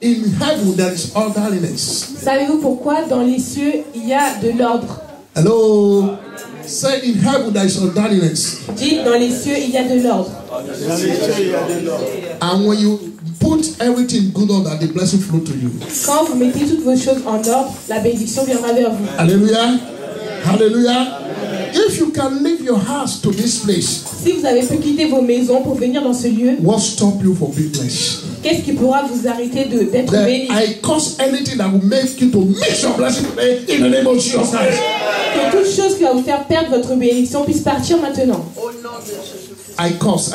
In heaven there is orderliness. Savez-vous pourquoi dans les cieux il y a de l'ordre? Hello. Say in heaven there is orderliness. Dites dans les cieux il y a de l'ordre. And when you put everything good order, the blessing flow to you. Quand vous mettez toutes vos choses en ordre, la bénédiction viendra vers vous. Hallelujah. Hallelujah. If you can leave your house to this place, si vous avez pu quitter vos maisons pour venir dans ce lieu, what stop you from being blessed? Qu'est-ce qui pourra vous arrêter d'être béni? I cause anything that will make you to miss your blessing today in the name of Jesus Christ. Que toute chose qui va vous faire perdre votre bénédiction puisse partir maintenant. I cause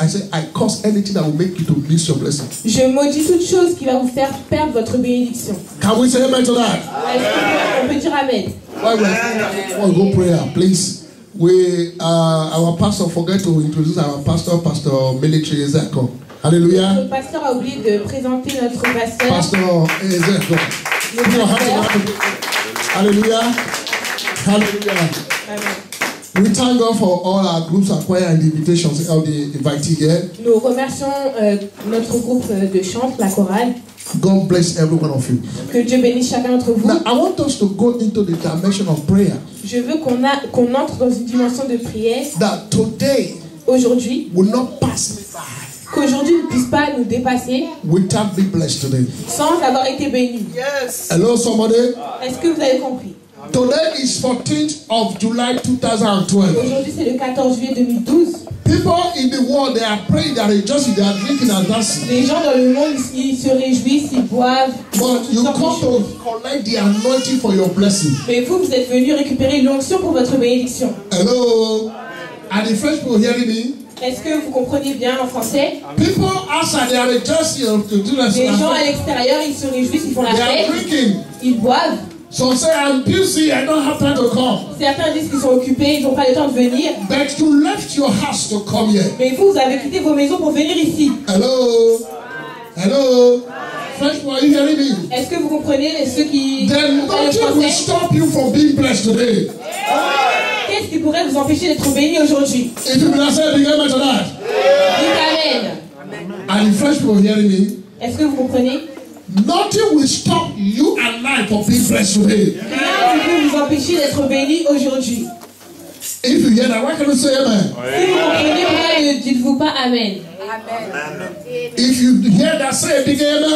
anything that will make you to miss your blessing. Je maudis toute chose qui va vous faire perdre votre bénédiction. Can we say amen to that? On peut dire amen. Well, go prayer, please. Our pastor forget to introduce our pastor, Pastor Military Ezeko. Hallelujah. Le pasteur a oublié de présenter notre pasteur. Pastor Ezeko. Hallelujah. Hallelujah. Amen. We thank God for all our groups and choir and the invitations, all the invitees here. Nous remercions notre groupe de chant, la chorale. God bless every one of you. Que Dieu bénisse chacun d'entre vous. Now, I want us to go into the dimension of prayer. Je veux qu'on entre dans une dimension de prière. That today aujourd'hui will not pass me by. Qu'aujourd'hui ne puisse pas nous dépasser. Without being blessed today. Sans avoir été béni. Yes. Hello, somebody. Est-ce que vous avez compris? Today is 14th of July 2012. Aujourd'hui c'est le 14 juillet 2012. People in the world, they are praying, they are rejoicing, they are drinking and dancing. Les gens dans le monde, ils se réjouissent, ils boivent. But you come to collect the anointing for your blessing. Mais vous êtes venus récupérer l'onction pour votre bénédiction. Hello. Are the French people hearing me? Est-ce que vous comprenez bien en français? People outside, they are rejoicing to do that. Les gens à l'extérieur, ils se réjouissent, ils font la fête. Ils boivent. So say I'm busy, I don't have time to come. Certains disent qu'ils sont occupés, ils n'ont pas le temps de venir. But you left your house to come here. Mais vous avez quitté vos maisons pour venir ici. Hello. Hello. French boy, are you hearing me? Est-ce que vous comprenez ceux qui Then nothing will stop you from being blessed today. Qu'est-ce qui pourrait vous empêcher d'être béni aujourd'hui? If you will say the amen to that. Dites amen. And the French people hearing me? Est-ce que vous comprenez? Nothing will stop you and I from being blessed today. Rien ne peut vous empêcher d'être béni aujourd'hui. If you hear that, why can't you say amen? Si vous comprenez, pourquoi ne dites-vous pas amen? Amen. If you hear that, say a big amen.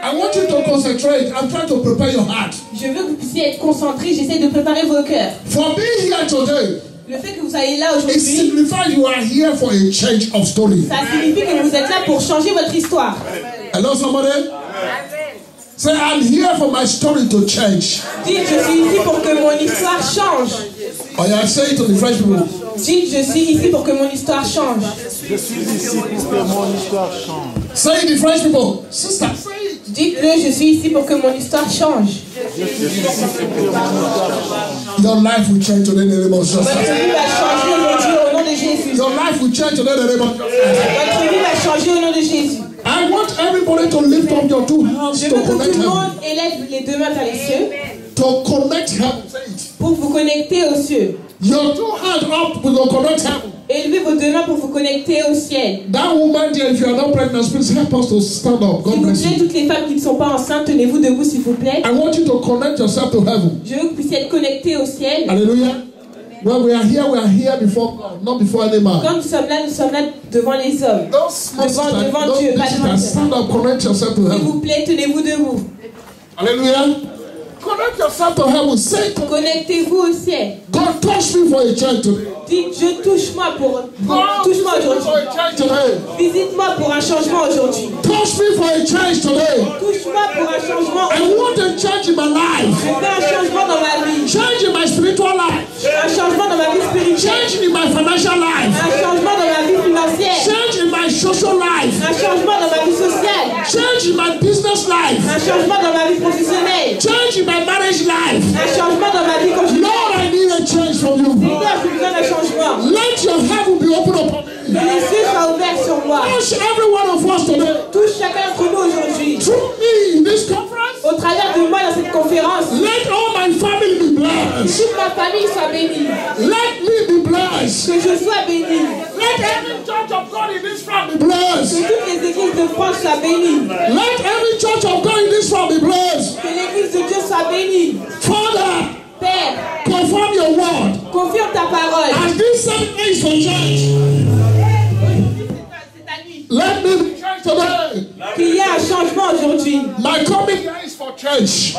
I want you to concentrate. I'm trying to prepare your heart. Je veux que vous puissiez être concentrés. J'essaie de préparer vos cœurs. For being here today. Le fait que vous soyez là aujourd'hui, it signifies you are here for a change of story. Ça signifie que vous êtes là pour changer votre histoire. Hello, somebody? Amen. Say, I'm here for my story to change. Dites, je suis ici pour que mon histoire change. Oh, yeah, say it to the French people. Dites, je suis ici pour que mon histoire change. Je suis ici pour que mon histoire change. Say it, the French people. Sister, say it. Dites-le, je suis ici pour que mon histoire change. Je suis ici pour que mon histoire change. Your life will change today in the name of Jesus. Votre vie va changer aujourd'hui au nom de Jésus. Your life will change today in the name of Jesus. Votre vie va changer au nom de Jésus. I want everybody to lift up your two hands Je to veux que connect tout le heaven. monde élève les deux mains vers les cieux. To connect heaven. Pour vous connecter aux cieux. Your two hands up to connect heaven. Élevez vos deux mains pour vous connecter au ciel. That woman there, if you are not pregnant, please help us to stand up. God bless S'il vous plaît, you. toutes les femmes qui ne sont pas enceintes, tenez-vous debout s'il vous plaît. I want you to connect yourself to heaven. Je veux que vous puissiez être connectés au ciel. Hallelujah. When we are here before God, not before any man. Quand nous sommes là devant les hommes. Devant Dieu, pas devant Dieu. Stand up, connect yourself to S'il heaven. vous plaît, tenez-vous debout. Hallelujah. Connect yourself to heaven. Say, connectez-vous au ciel. God, touch me for a change today. Dites, Dieu, touche-moi touche-moi aujourd'hui. Visite-moi pour un changement aujourd'hui. Touch me for a change today. Touche-moi pour un changement. I want a change in my life. Je veux un changement dans ma vie. Change in my spiritual life. Un changement dans ma vie spirituelle. Change in my financial life. Un changement dans ma vie financière. Change in my social life. Un changement dans ma vie sociale. Change in my business life. Un changement dans ma vie professionnelle. Change in my marriage life. Un changement dans ma vie conjugale. Lord, I need a change from you. Seigneur, j'ai besoin d'un changement. Let your heaven be open upon me. Que les cieux soient ouverts sur moi. Touch every one of us today. Touche chacun d'entre nous aujourd'hui. Through me in this conference. Au travers de moi dans cette conférence. Let all my family be blessed. Toute ma famille soit bénie. Let me be blessed. Que je sois béni. Let every church of God in this family be blessed. Que toutes les églises de France monde soit béni. Let every church of God in this world be blessed. Que l'église de Dieu soit bénie. Father, Père, confirm your word. confirme ta parole. As this Sunday is for church, let me be church today. Qu'il y ait un changement aujourd'hui. My coming here is for church.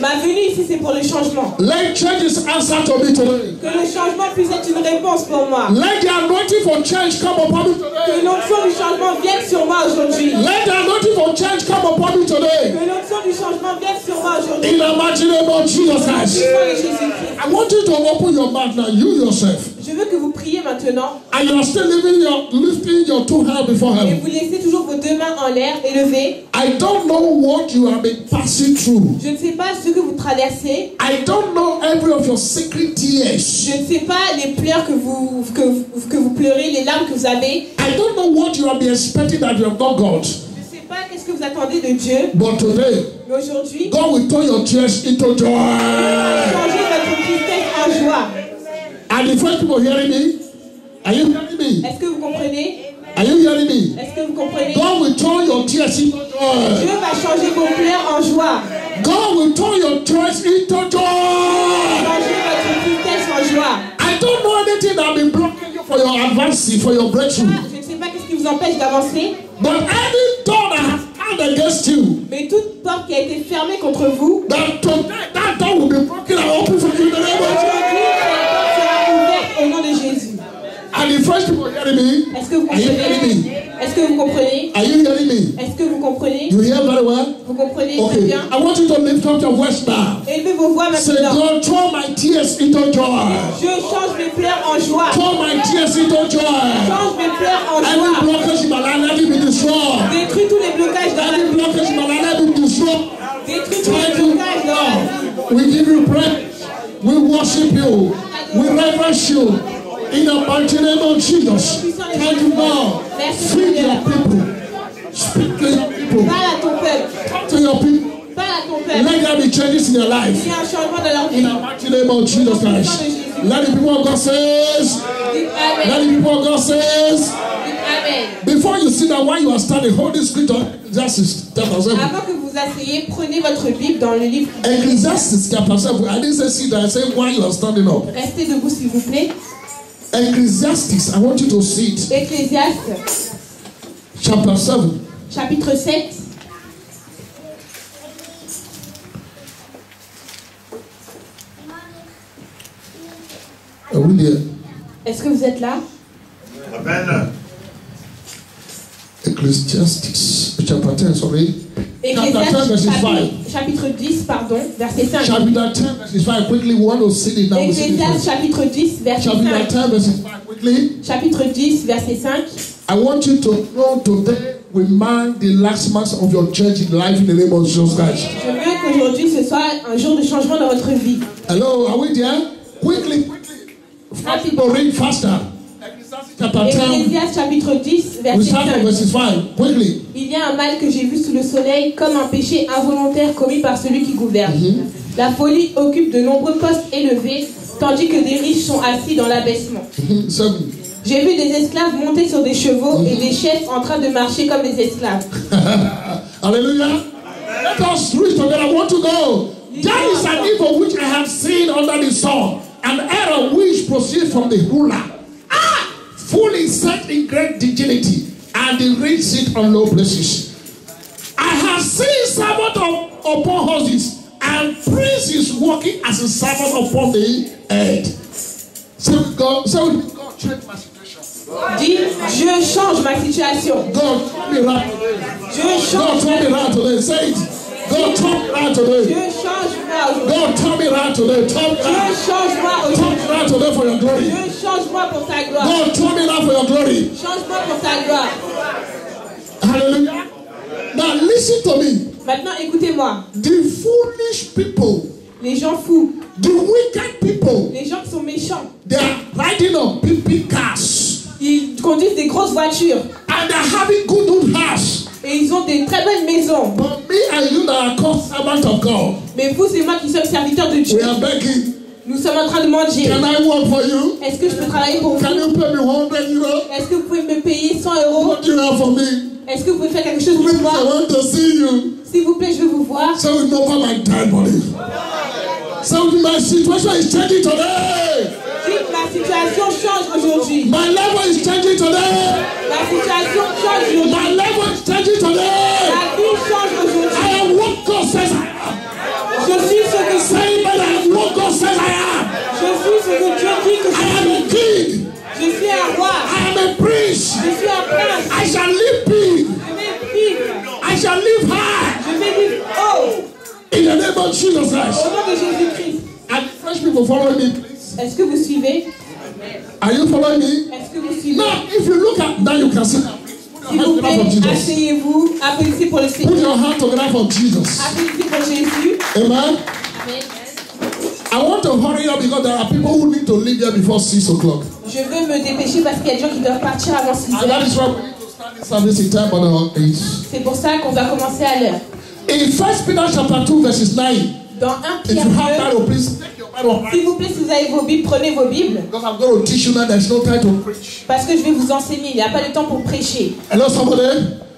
Ma venue ici, c'est pour le changement. Let churches answer to me today. Que le changement puisse être une réponse pour moi. Let the anointing for church come upon me Que today. l'onction du changement vienne sur moi aujourd'hui. Let the anointing for church come upon me today. Que l'onction du changement vienne sur moi aujourd'hui. In the mighty name of Jesus Christ. Au nom de Jésus-Christ. I want you to open your mouth now, you yourself. Je veux que vous priez maintenant And you are still lifting your two hands before et heaven. vous laissez toujours vos deux mains en l'air élevées. I don't know what you have been passing through. Je ne sais pas ce que vous traversez. I don't know every of your secret tears. Je ne sais pas les pleurs que vous pleurez, les larmes que vous avez. I don't know what you have been expecting that you have not got. Je ne sais pas qu'est-ce que vous attendez de Dieu. But today, Mais aujourd'hui, God will turn your tears into joy. changez votre tristesse en joie. And the first people hearing me, are you hearing me? Est-ce que vous comprenez? Are you hearing me? Est-ce que vous comprenez? God will turn your tears into Dieu joy. va changer vos pleurs en joie. God will turn your tears into joy. Changez votre tristesse en joie. I don't know anything that will be blocking you for your advancing, for your breakthrough. Je ne sais pas qu'est-ce qui vous empêche d'avancer, But any door that has stand against you, mais toute porte qui a été fermée contre vous, that tonight that door will be broken and open for you in the name of aujourd'hui, Jesus. cette porte sera ouverte au nom de Jésus. And the first people hearing me, Est-ce que vous are you hearing comprenez? me? Est-ce que vous comprenez? Are you hearing me? Est-ce que vous comprenez? You hear very well? Vous comprenez très Okay. bien? I want you to lift up your voice now. Élevez vos voix Say, maintenant. God, turn my tears into joy. Je change mes pleurs en joie. Turn my tears into joy. Change mes pleurs en Every joie. blockage in my life, let it be destroyed. Détruis tous les blocages dans la Every vie. blockage in my life, let it be destroyed. Détruis tous les Thank you, blocages dans la vie. God. We give you praise. We worship you. We reverence you. In the mighty name of Jesus. Thank you, God. Feed your people. Speak to your people. Parle à ton peuple. Talk to your people. Parle à ton peuple. Let there be changes in their Il life. y a un changement dans leur In vie. the mighty name of Jesus Christ. Let the people of God says. Dites Let Amen. the people of God says. Dites Amen. Before you sit down, while you are standing, hold this scripture. Ecclesiastes chapter 7. Avant que vous asseyez, prenez votre Bible dans le livre. Ecclesiastes chapter 7. I didn't say sit down. I said while you are standing up. Restez debout s'il vous plaît. Ecclesiastes. I want you to see it. Ecclésiaste, Chapter 7. chapitre 7. Are we there? Est-ce que vous êtes là? Amen. Ecclesiastes chapter 10, sorry. Chapter 10 Ecclésiaste, verses 5. chapitre 10, pardon, verset 5. Chapter 10 verses 5. Quickly, we want to see it now. We see it Ecclésiaste, first. chapitre 10, verset Chapter 5. 10 verses 5. Quickly. Chapitre 10, verset 5. I want you to know today we mark the last months of your church in life in the name of Jesus Christ. Je veux qu'aujourd'hui ce soit un jour de changement dans votre vie. Hello, are we there? Quickly, quickly. Fast people read faster. Ecclesiastes chapter 10. Ecclésiaste, chapitre 10, We verset start from 5. verses 5. Quickly. Il y a un mal que j'ai vu sous le soleil comme un péché involontaire commis par celui qui gouverne. La folie occupe de nombreux postes élevés, tandis que des riches sont assis dans l'abaissement. 7. J'ai vu des esclaves monter sur des chevaux et des chefs en train de marcher comme des esclaves. Hallelujah. Let us read together. I want to go. There is an evil which I have seen under the sun, an error which proceeds from the ruler. Fully set in great dignity, and the rich sit on low places. I have seen servants upon horses, and princes walking as a servant upon the earth. So God change my situation. Dis, je change ma situation. God, turn me around today. Je God, change. turn me around today. Say it. God, turn me around today. Je change moi aujourd'hui. God, turn me around today. Turn me Je around. change moi Turn aujourd'hui. me around today for your glory. Je change moi pour ta gloire. God, turn me around for your glory. Change moi pour ta gloire. Hallelujah. Now listen to me. Maintenant, écoutez-moi. The foolish people, Les gens fous, the wicked people, les gens qui sont méchants, they are riding on big cars ils conduisent des grosses voitures and they're having good house. et ils ont des très belles maisons. But me and you that are called servants of God, Mais vous et moi qui sommes serviteurs de Dieu, we are begging. nous sommes en train de mendier. Can I work for you? Est-ce que je peux travailler pour Can vous? you pay me 100 euros? Est-ce que vous pouvez me payer 100 euros? What do you have for me? Est-ce que vous pouvez faire quelque chose pour Please, I moi? want to see you. S'il vous plaît, je veux vous voir. So we know my dead body. So my situation is changing today. Dites, ma situation change aujourd'hui. My level is changing today. Ma situation change aujourd'hui. My level is changing today. Ma vie change I aujourd'hui. am what God says I am. Je suis ce que Say that I am what God says I am. je suis ce que Dieu dit que I am je a king. suis. Je suis un roi. I am a prince. Je suis un prince. I shall live big. Je vais vivre. I shall live high. Je vais vivre haut. In the name of Jesus Au Christ. nom de Jésus-Christ. And French people follow me, please. Est-ce que vous suivez? Are you following me? Est-ce que vous suivez? Now, if you look at now, you can see. S'il vous Hand together for plaît, Jesus. asseyez-vous. Applaudissez pour le Put Seigneur. your hand together for Jesus. Applaudissez pour Jésus. Amen. Amen. I want to hurry up because there are people who need to leave here before 6 o'clock. Je veux me dépêcher parce qu'il y a des gens qui doivent partir avant 6 And that heures. is why we need to start this service in time on our age. C'est pour ça qu'on va commencer à l'heure. In 1 Peter chapter 2 verses 9, Dans 1 if Pierre you have 2, Bible, please take your Bible. s'il vous plaît, si vous avez vos Bibles, prenez vos Bibles. Because I'm going to teach you now. There's no time to preach. Parce que je vais vous enseigner. Il n'y a pas de temps pour prêcher. Hello, somebody.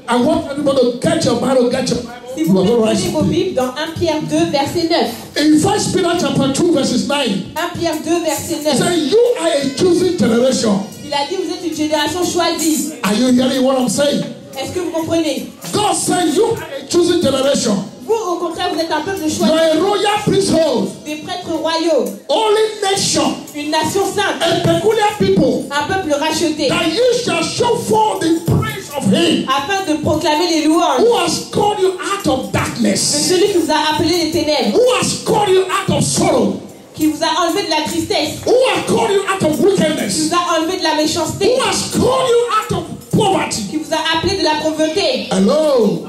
I want everybody to get your Bible. Get your Bible. S'il You vous are plaît, going to prenez rise. vos Bibles dans 1 Pierre 2, verset 9. In 1 Peter chapter 2 verses 9, 1 Pierre 2, verset it 9. says, "You are a chosen generation." Il a dit, vous êtes une génération choisie. Are you hearing what I'm saying? Est-ce que vous comprenez? God said, "You are a chosen generation. Vous, au contraire, vous êtes un peuple You choisi. are a royal priesthood, Des prêtres royaux. holy nation, Une nation sainte. a peculiar people, Un peuple racheté. that you shall show forth the praise of Him Afin de proclamer les louanges who has called you out of de darkness, celui qui vous a appelé des ténèbres. who has called you out of sorrow, Qui vous a enlevé de la tristesse. who has called you out of Qui wickedness, vous a enlevé de la méchanceté. who has called you out of poverty." Qui vous a appelé de la pauvreté. Hello.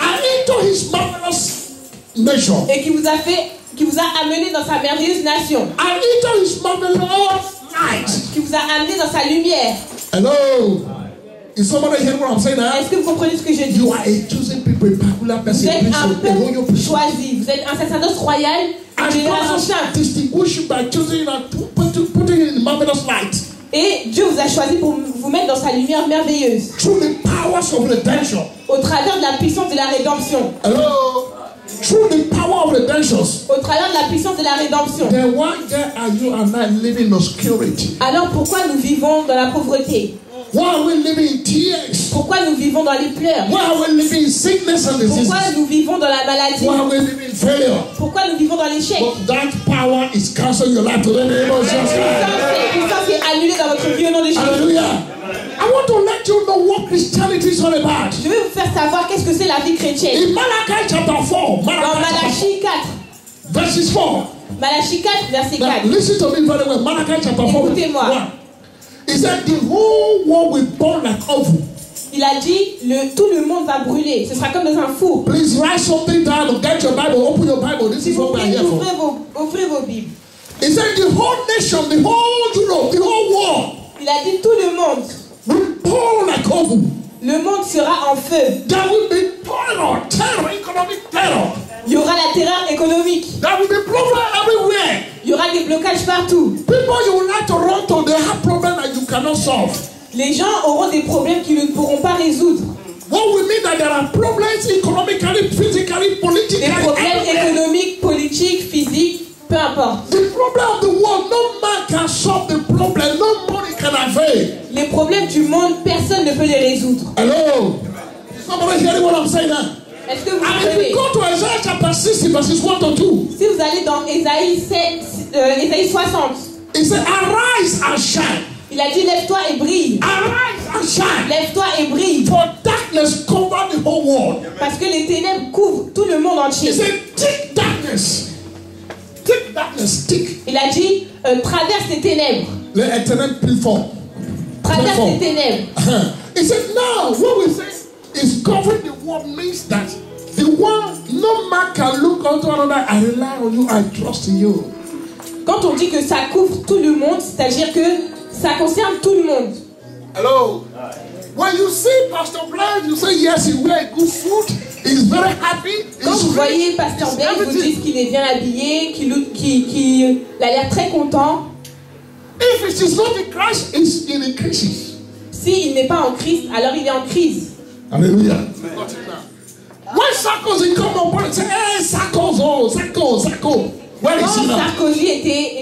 And into His marvelous nation. Et qui vous a amené dans sa merveilleuse nation. And into His marvelous light. Qui vous a amené dans sa lumière. Hello. Is somebody hearing what I'm saying now? Est-ce que vous comprenez ce que je dis? You are a chosen people, a peculiar Vous person, êtes un priesthood, a royal peuple priesthood. choisi. Vous êtes un sacerdoce royal, une And génération God sainte. has distinguished you by choosing you and putting you in marvelous light Et Dieu vous a choisi pour vous mettre dans sa lumière merveilleuse. through the powers of redemption. Au travers de la puissance de la rédemption. Hello. Through the power of redemption. Au travers de la puissance de la rédemption. Then why there are you and I living in obscurity? Alors pourquoi nous vivons dans la pauvreté? Why are we living in tears? Pourquoi nous vivons dans les pleurs? Why are we living in sickness and diseases? Pourquoi nous vivons dans la maladie? Why are we living in failure? Pourquoi nous vivons dans l'échec? But that power is cancelled in your life today in the name of Jesus Christ. Cette puissance est annulée dans votre vie au nom de Jésus. Hallelujah. I want to let you know what Christianity is all about. Je vais vous faire savoir qu'est-ce que c'est la vie chrétienne. In Malachi chapter 4, Dans Malachie 4. verses 4. Malachie 4, verset Now 4. listen to me very well. Malachi chapter 4, verse Écoutez-moi. 1. He said, "The whole world will burn like oven." Il a dit, tout le monde va brûler. Ce sera comme dans un four. Please write something down or get your Bible. Open your Bible. This S'il is vous what we are plaît, here for. ouvrez vos Bibles. He said, "The whole nation, the whole Europe, the whole world Il a dit, tout le monde. will burn like oven." Le monde sera en feu. There will be terror, economic terror. Il y aura la terreur économique. There will be problem everywhere. Il y aura des blocages partout. People you would like to run to, they have problems that you cannot solve. Les gens auront des problèmes qu'ils ne pourront pas résoudre. What we mean that there are problems economically, physically, politically. Des problèmes everywhere. économiques, politiques, physiques, peu importe. The problem of the world, no man can solve the problem. No money can avail. Les problèmes du monde, personne ne peut les résoudre. Hello? Somebody hearing what I'm saying now? Est-ce que vous And if comprenez? you go to Isaiah chapter 60, verses 1 to 2, Si vous allez dans Ésaïe 60, it says, "Arise and shine. il a dit lève-toi et brille. Arise and shine. Lève-toi et brille. For darkness cover the whole world." Parce que les ténèbres couvrent tout le monde He entier. said, "Thick darkness. Thick darkness, thick." Il a dit traverse les ténèbres. Let a tenant preform. Traverse les ténèbres. He said, "Now, what we say is covering the world means that the one, no man can look unto another. I rely on you, I trust in you." Quand on dit que ça couvre tout le monde, c'est-à-dire que ça concerne tout le monde. Hello. When you see Pastor Blair, you say, "Yes, he wear good suit. He's very happy." Quand He's vous rich, voyez Pasteur he's Blaise, vous everything." dites qu'il est bien habillé, qu'il a l'air très content. If it is not in Christ, it's in a crisis. S'il n'est pas en Christ, alors il est en crise. Hallelujah. When Sarkozy come up and say, hey, Sarko. Where is he Quand now? Sarkozy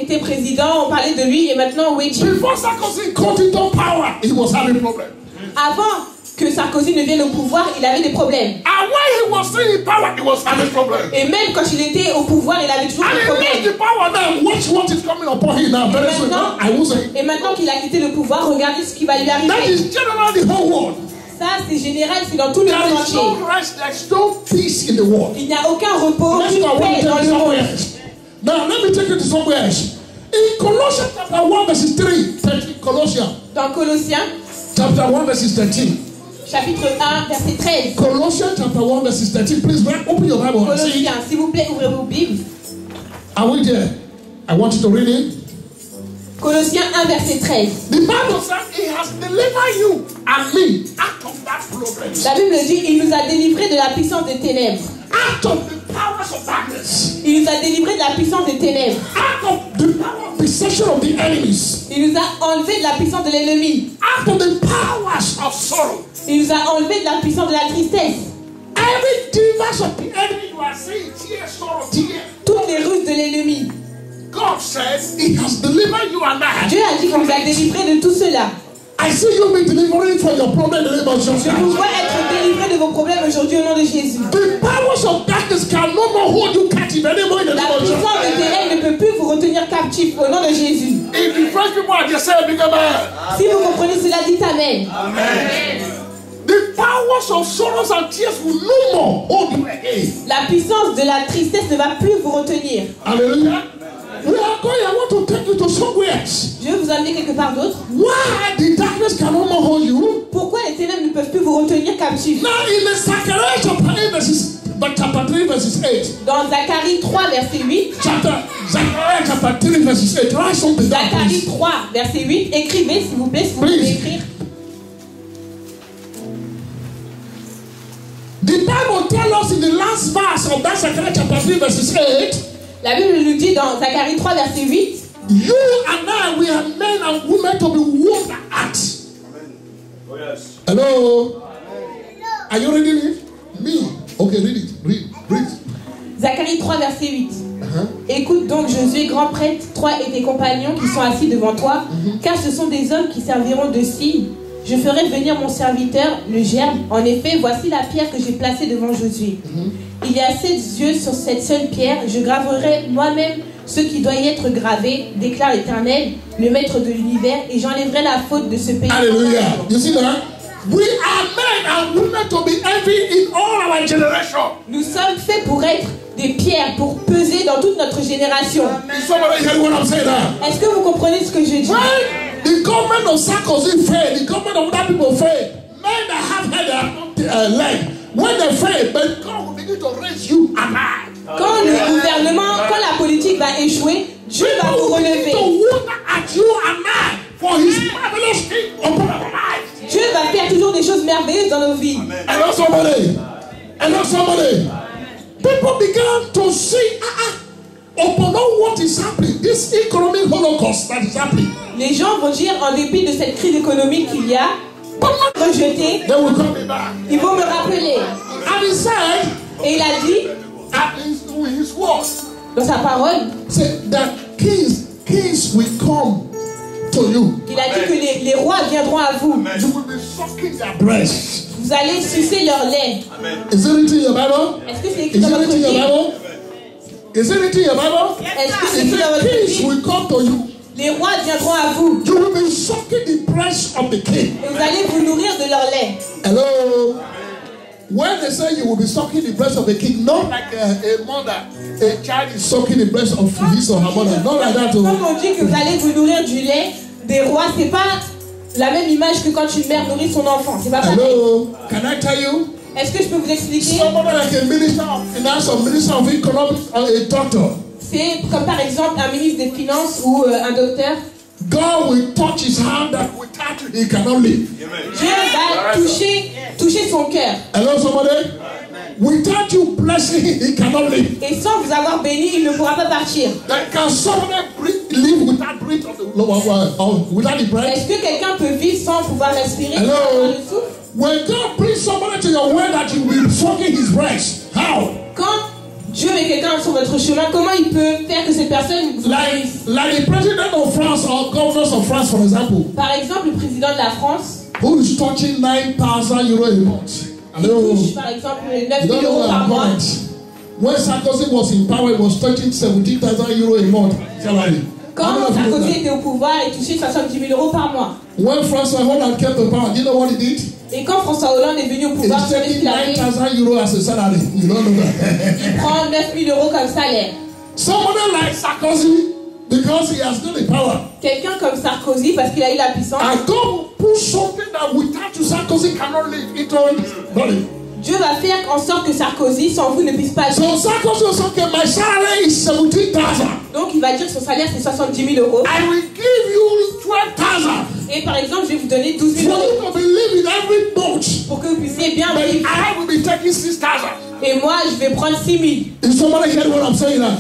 était président, on parlait de lui et maintenant où est-il? Before Sarkozy got into power, he was having problems. Avant que Sarkozy ne vienne au pouvoir, il avait des problèmes. And when he was still in power, he was having problems. Et même quand il était au pouvoir, il avait toujours And des he lost problèmes. the power now. Watch what is coming upon him now. Very soon. Maintenant- I will say. Et maintenant qu'il a quitté le pouvoir, regardez ce qui va lui That arriver. is general the whole world. Ça, c'est général, c'est dans tout le There monde is entier. no rest, there is no peace in the world. Il n'y a aucun repos, Let's ni go. I want paix to dans take le you somewhere monde. else. Now, let me take you to somewhere else. In Colossians chapter 1, verses 13. Colossians Dans Colossiens, chapter 1, verses 13. chapitre 1, verset 13. Colossians chapter 1, verses 13. Please open your Bible and see it. Colossiens, s'il vous plaît, ouvrez vos Bibles. Are we there? I want you to read it. Colossiens 1, verset 13. The Bible says He has delivered you and me out of that problem, La Bible dit, il nous a délivrés de la puissance des ténèbres. out of the powers of darkness, Il nous a délivrés de la puissance des ténèbres. out of the power of possession of the enemies, Il nous a enlevés de la puissance de l'ennemi. out of the powers of sorrow. Il nous a enlevés de la puissance de la tristesse. Every device of the enemy you are seeing, tears, sorrow, tears. Toutes les ruses de l'ennemi. God says He has delivered you and I. Dieu a dit qu'il nous a délivrés de tout cela. I see you be delivering from your problem in the name of Jesus Je vous Christ. vois être délivrés de vos problèmes aujourd'hui au nom de Jésus. The powers of darkness can no more hold you captive anymore in the La name of Jesus puissance des Christ. ténèbres ne peut plus vous retenir captif au nom de Jésus. If the French people are just saying, big man. Si vous comprenez cela, dites Amen. The powers of sorrows and tears will no more hold you again. La puissance de la tristesse ne va plus vous retenir. Hallelujah. We are going, I want to take you to somewhere else. Je vais vous amener quelque part d'autre. Why the darkness can no more hold you? Pourquoi les ténèbres ne peuvent plus vous retenir captif? Now in the Zechariah chapter 8 chapter 3 verses 8. Dans Zacharie 3, verset 8. Zechariah chapter 3 verses 8. Write something down, Zacharie please. 3, verset 8. Écrivez, s'il vous plaît, si vous Please. pouvez écrire. The Bible tells us in the last verse of that Zechariah chapter 3 verses 8. La Bible nous dit dans Zacharie 3, verset 8. You and I, we are men and women to be wonder at. Oh, yes. Hello? Are you reading it? Me. Okay, read it. Read. Zacharie 3, verset 8. Uh-huh. Écoute donc Josué, grand prêtre, toi et tes compagnons qui sont assis devant toi, car ce sont des hommes qui serviront de signe. Je ferai venir mon serviteur, le germe. En effet, voici la pierre que j'ai placée devant Josué. Il y a 7 yeux sur cette seule pierre. Je graverai moi-même ce qui doit y être gravé, déclare l'Éternel, le maître de l'univers, et j'enlèverai la faute de ce pays. Hallelujah. You see that? We are men and women to be envied in all our generation. Nous sommes faits pour être des pierres, pour peser dans toute notre génération. Is somebody hearing what I'm saying now? Est-ce que vous comprenez ce que je dis? When the government of Sarkozy failed, the government of other people failed, men that have had their leg, when they fail, but God will begin to raise you and I. Quand le gouvernement, quand la politique va échouer, Dieu va vous People begin relever. to wonder at you and I for His marvelous thing upon our lives. Dieu va faire toujours des choses merveilleuses dans nos vies. Hello, somebody. Hello, somebody. People began to see upon all what is happening, this economic holocaust that is happening. Les gens vont dire, en dépit de cette crise économique qu'il y a, rejeté, They will call me back. ils vont me rappeler. And he said, Et il a dit, in his words, dans sa parole, said that kings will come to you. il a dit que les rois viendront à vous. You will be sucking their breasts. Vous allez sucer leur lait. Is it written in your Bible? Est-ce que c'est écrit Is dans it votre written in your Bible? Bible? Is it written in your Bible? Est-ce que c'est It écrit dans said votre kings Bible? will come to you. Les rois viendront à vous. You will be sucking the breast of the king. Et vous allez vous nourrir de leur lait. Hello? When they say you will be sucking the breast of the king, not like a mother, a child is sucking the breast of his or her mother, not like that. Quand on dit que vous allez vous nourrir du lait des rois, c'est pas la même image que quand une mère nourrit son enfant. C'est pas pareil. Hello? Can I tell you? Est-ce que je peux vous expliquer? Somebody like a minister of finance or minister of economics or a doctor, C'est comme par exemple un ministre des Finances ou un docteur. God will touch his hand that without it he cannot live. Dieu va toucher son cœur. Hello, somebody? Without you blessing him, he cannot live. Et sans vous avoir béni, il ne pourra pas partir. That can somebody bring live without breath or without the breath? Est-ce que quelqu'un peut vivre sans pouvoir respirer, sans Hello? avoir le souffle? When God brings somebody to your way that you will be sucking his breath, how? Quand Dieu met quelqu'un sur votre chemin, comment il peut faire que cette personne vous guérisse? Like the president of France or governors of France, for example, Par exemple, le président de la France, who is touching 9,000 euros a month. il touche par exemple 9 You 000 don't know euros par our mois. point. When Sarkozy was in power, he was touching 17,000 euros a month salary. How Quand many of you know Sarkozy that? était au pouvoir, il touchait 70 000 euros par mois. When François Hollande came to power, do you know what he did? Et quand François Hollande est venu au pouvoir, vous He's savez ce taking qu'il a fait? 9,000 euros as a salary. You don't know that. Il prend 9 000 euros comme salaire. Somebody like Sarkozy, because he has got the power, Quelqu'un comme Sarkozy, parce qu'il a eu la puissance, and God will put something that without you, Sarkozy cannot live into his body. Dieu va faire en sorte que Sarkozy, sans vous, ne puisse pas vivre. So Sarkozy was okay, my salary is 17,000. Donc il va dire que son salaire c'est 70 000 euros. I will give you 12,000 Et par exemple, je vais vous donner 12 for 000 euros you to be living every month. pour que vous puissiez bien But vivre. I will be taking 6,000. Et moi, je vais prendre 6 000. Is somebody hearing what I'm saying now?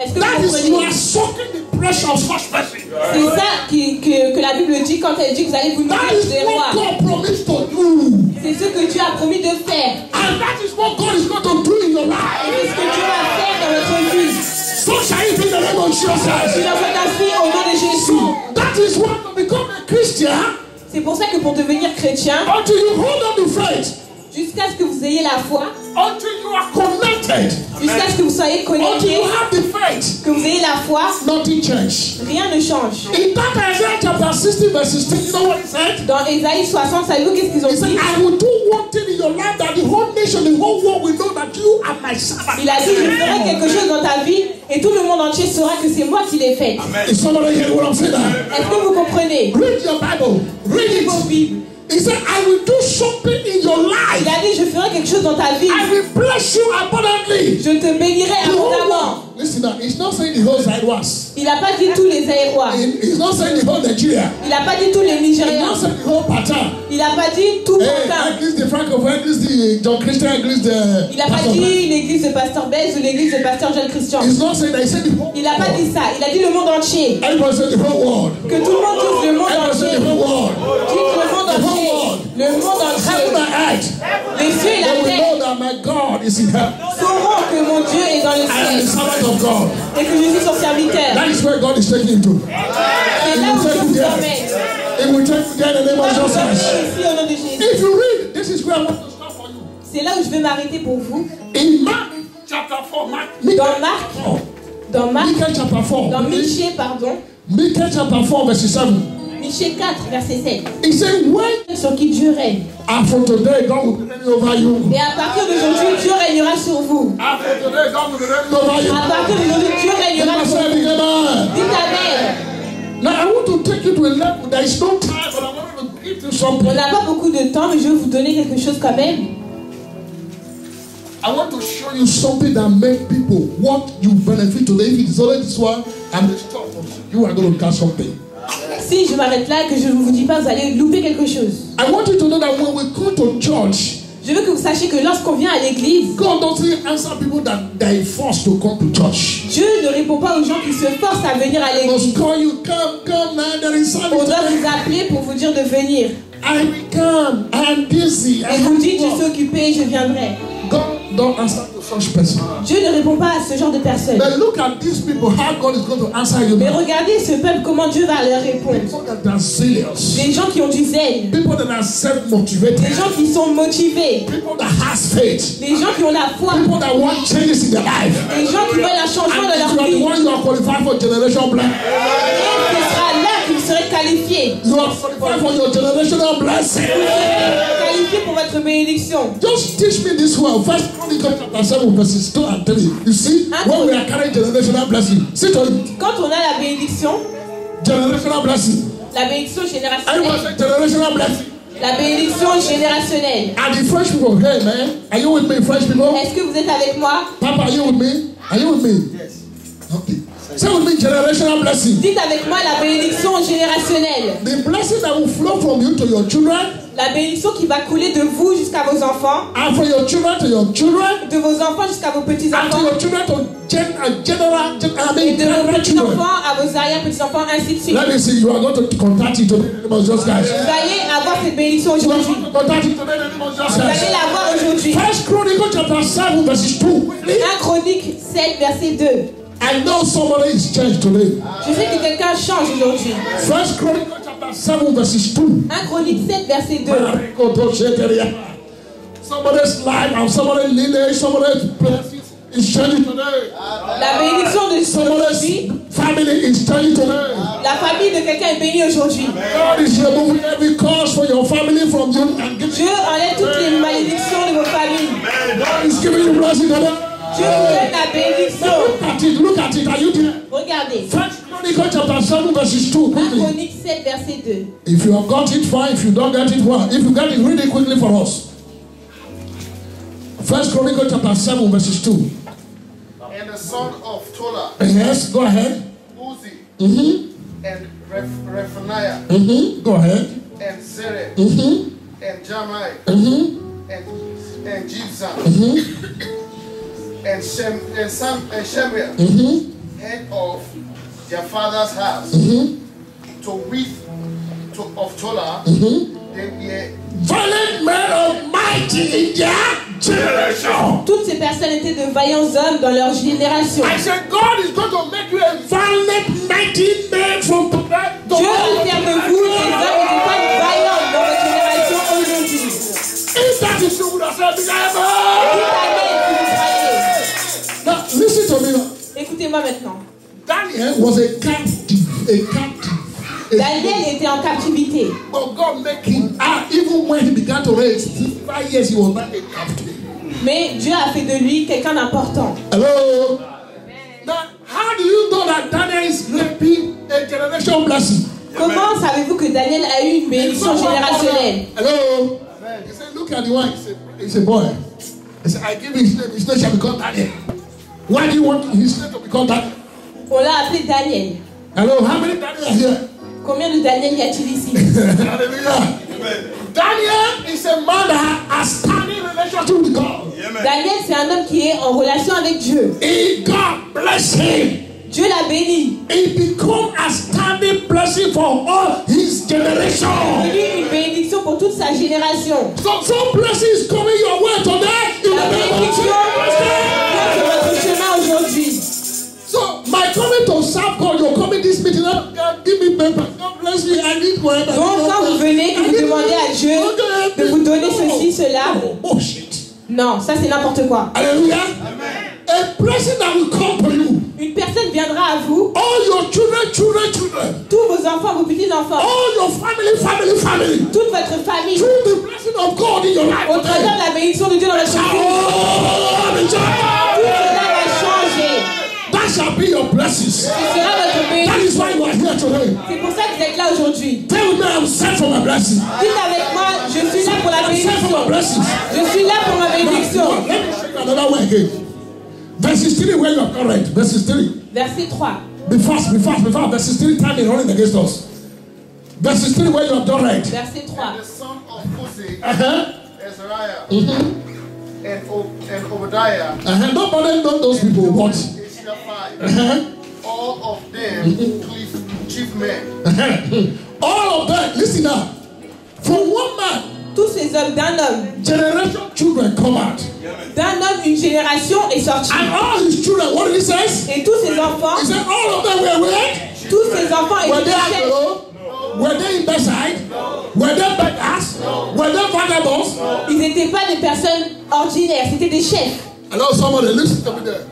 Est-ce que That vous is, you comprenez? are sucking the pressure of such person. C'est ça que la Bible dit quand elle dit que vous allez vous That nourrir is des what rois. God promised to do. C'est ce que Dieu a promis de faire. And that is what God is going to do in your Et life. c'est ce que Dieu va faire dans votre vie. So shall it be in the name of Il Jesus. en fait ainsi au nom de Jésus. So that is why to become a Christian, C'est pour ça que pour devenir chrétien, until you hold on to faith, jusqu'à ce que vous ayez la foi, until you are connected, jusqu'à ce que vous soyez until connecté, you have the faith, que vous ayez la foi, nothing changes. rien ne change. In that Isaiah chapter 60 verse 16, you know what he said? Dans Ésaïe 60, savez-vous qu'est-ce qu'ils ont He said, dit? I will do one thing in your life that the whole nation, the whole world will know that you are my servant. Il a dit, je ferai quelque chose dans ta vie et tout le monde entier saura que c'est moi qui l'ai fait. Is somebody hearing what I'm saying now? Est-ce que vous comprenez? Read your Bible. Read Vos it. Bibles. He said, I will do something in your Il life. a dit, je ferai quelque chose dans ta vie. I will bless you abundantly. Je te bénirai The whole abondamment. world. Listen now, he's not saying the whole side was. Il n'a pas dit tous les Aérois. He's not saying the whole Nigeria. Il n'a pas dit tous les He's not Nigériens. saying the whole Pata. Il n'a pas dit tout Hey, Pantin. English the Franco, English the John Christian, English the. Il n'a pas Pastor. dit l'église de Pasteur Bez ou l'église de Pasteur Jean Christian. He's not saying that. He said the whole Il n'a pas dit ça. Il a dit le monde entier. Everybody said the whole world. Que tout le monde dise le monde Everybody said entier. the whole world. Dites le monde entier. Le monde Heaven entier. and earth. Les cieux et They la will terre know that my God is in heaven. sauront que mon Dieu est dans le I am the ciel servant of God. et que je suis son serviteur. That is where God is taking you to. C'est là où Dieu vous emmène. It will take you there in the name Là of où vous emmène Jesus. ici au nom de Jésus. If you read, this is where I want to stop for you. C'est là où je vais m'arrêter pour vous. In Mark chapter 4, Dans Marc, dans Marc, Micah chapter 4. dans Michée, pardon, Micah chapter 4, verse 7. Michée 4, verset 7. He said, when Sur qui Dieu règne. after today God will be reigning over you. Et à partir d'aujourd'hui, Dieu régnera sur vous. After today God will be reigning over you. À partir d'aujourd'hui, Dieu régnera sur vous. Dites Amen. Now I want to take you to a level. There is no time, but I want to give you On something. n'a pas beaucoup de temps, mais je vais vous donner quelque chose quand même. I want to show you something that make people what you benefit today. If it is only this one and the stuff, you are going to catch something. Si je m'arrête là et que je ne vous dis pas, vous allez louper quelque chose. I want you to know that when we go to church, Je veux que vous sachiez que lorsqu'on vient à l'église, God doesn't answer people that they forced to come to church. Dieu ne répond pas aux gens qui se forcent à venir à He must l'église. call you, come now, there is On service doit today. vous appeler pour vous dire de venir. I will come, I am busy. I Et vous have dites, to je suis work. occupé, je viendrai. God don't answer to such person. Dieu ne répond pas à ce genre de personnes. But look at these people, how God is going to answer you Mais now. regardez ce peuple, comment Dieu va leur répondre. People that are serious. Des gens qui ont du zèle. People that are self-motivated. Des gens qui sont motivés. People that has faith. Des gens qui ont la foi. People that want changes in their life. Des gens qui veulent un changement And dans if leur you are the vie. one you are qualified for generation blessing. Et ce sera là que vous serez qualifiés. You are qualified for your generational blessing. Qualifiés pour votre bénédiction. Just teach me this well. First Chronicles chapter 7 verses 2 and 3. You see, when we are carrying generational blessing, sit on it. Quand on a la bénédiction Generational blessing. générationnelle, Everyone say generational blessing. la bénédiction générationnelle. And the French people, hey man, are you with me, French people? Est-ce que vous êtes avec moi? Papa, are you with me? Are you with me? Yes. Okay. Say with me, generational blessing. Dites avec moi la bénédiction générationnelle. The blessing that will flow from you to your children, La bénédiction qui va couler de vous jusqu'à vos enfants, and from your children to your children, de vos enfants jusqu'à vos and to petits-enfants, your children to general, et de vos children. petits-enfants à vos arrière-petits-enfants, ainsi de suite. Let me see, you are going to contact it today. Just guys. Vous allez avoir cette bénédiction You are aujourd'hui. going to contact it today. Just Vous allez guys. l'avoir aujourd'hui. First Chronicles chapter 7 verses 2. 1 Chronique 7, verset 2. I know somebody is changed today. Je sais que quelqu'un change aujourd'hui. First Chronicles chapter 7 verses 2. 1 Chronique 7, verset 2. Somebody's life and somebody's lineage, somebody's blessings is changing today. La bénédiction de Somebody's aujourd'hui, family is changing today. la famille de quelqu'un est bénie aujourd'hui. God is removing every curse for your family from you and giving Dieu enlève toutes les malédictions de vos familles. God is giving you blessing today. Dieu vous donne la bénédiction. Look at it. Are you there? Regardez. First Chronicles chapter 7 verses 2. 1 Quickly. Chronique 7, verset 2. If you have got it, fine. If you don't get it, well. If you get it, read it quickly for us. First Chronicles chapter 7 verses 2. And the son of Tola, Yes, go ahead. Uzi, and Rephaniah, Go ahead. and Zerah, and Jamai, and Jibzan, and Shemriah, head of their father's house, to wit of Tola, they were Violent men of mighty in their generation. Toutes ces personnes étaient de vaillants hommes dans leur génération. I said, God is going to make you a violent, mighty man from today. Dieu va faire de vous des hommes et des femmes vaillants dans votre génération aujourd'hui. If that is true, that's a big Dites Amen si vous croyez. Now, listen to me. Écoutez-moi maintenant. Daniel was a captive. Daniel était en captivité. But God made him out. Even when he began to reign, 5 years he was not a captive. Mais Dieu a fait de lui quelqu'un d'important. Hello. Now, how do you know that Daniel is reaping a generational blessing? Comment savez-vous que Daniel a eu une bénédiction générationnelle? Hello. He said, look at the one. He's a boy. He said, I give him his name. His name shall be called Daniel. Why do you want his name to be called Daniel? On l'a appelé Daniel. Hello. How many Daniel are here? Combien de Daniel y a-t-il ici? Hallelujah. Daniel is a man that has standing relationship with God. Daniel, c'est un homme qui est en relation avec Dieu. And God bless him. Dieu l'a béni. He become a standing blessing for all his generation. Il a eu une bénédiction pour toute sa génération. So some blessings coming your way today. In La the name of bénédiction vient sur Jesus. votre chemin aujourd'hui. So my coming to serve God, you're coming this meeting. God, give me paper. God bless me. I need one. Donc quand vous venez, que vous demandez à Dieu de vous donner ceci, cela, Oh, bullshit. non, ça c'est n'importe quoi. Hallelujah. A blessing that will come to you. Une personne viendra à vous, All your children. tous vos enfants, vos petits-enfants, All your family. toute votre famille, Through the blessing of God in your life. au travers de la bénédiction de Dieu dans votre vie. Oh, the Tout cela va changer. That shall be your blessings. Ce sera votre That bénédiction. is why you are here today. C'est pour ça que vous êtes là aujourd'hui. Tell me I'm sent for my blessing. Dites avec moi, je suis là pour la I'm sent for my bénédiction. blessings. Je suis là pour ma bénédiction. Now, let me show you another way again. Verses 3 where you are correct. Verses 3. Verset 3. Be fast. Verses 3 time is running against us. Verses 3 where you have done right. Verset 3. and the son of Uzi, Uh-huh. Azariah, and Obadiah, Nobody know those people. What? Ishaphi, all of them chief men. All of them. Listen now. From one man, Tous ces hommes d'un homme, generation children come out. une génération est sortie. And all his children, what did he say? Et tous ces enfants, He said all of them were where? tous ces enfants Were étaient they chefs. alone? Were they in bedside? Were they beggars? Were they vagabonds? Ils n'étaient pas des personnes ordinaires, c'était des chefs. Hello, somebody, listen to me there.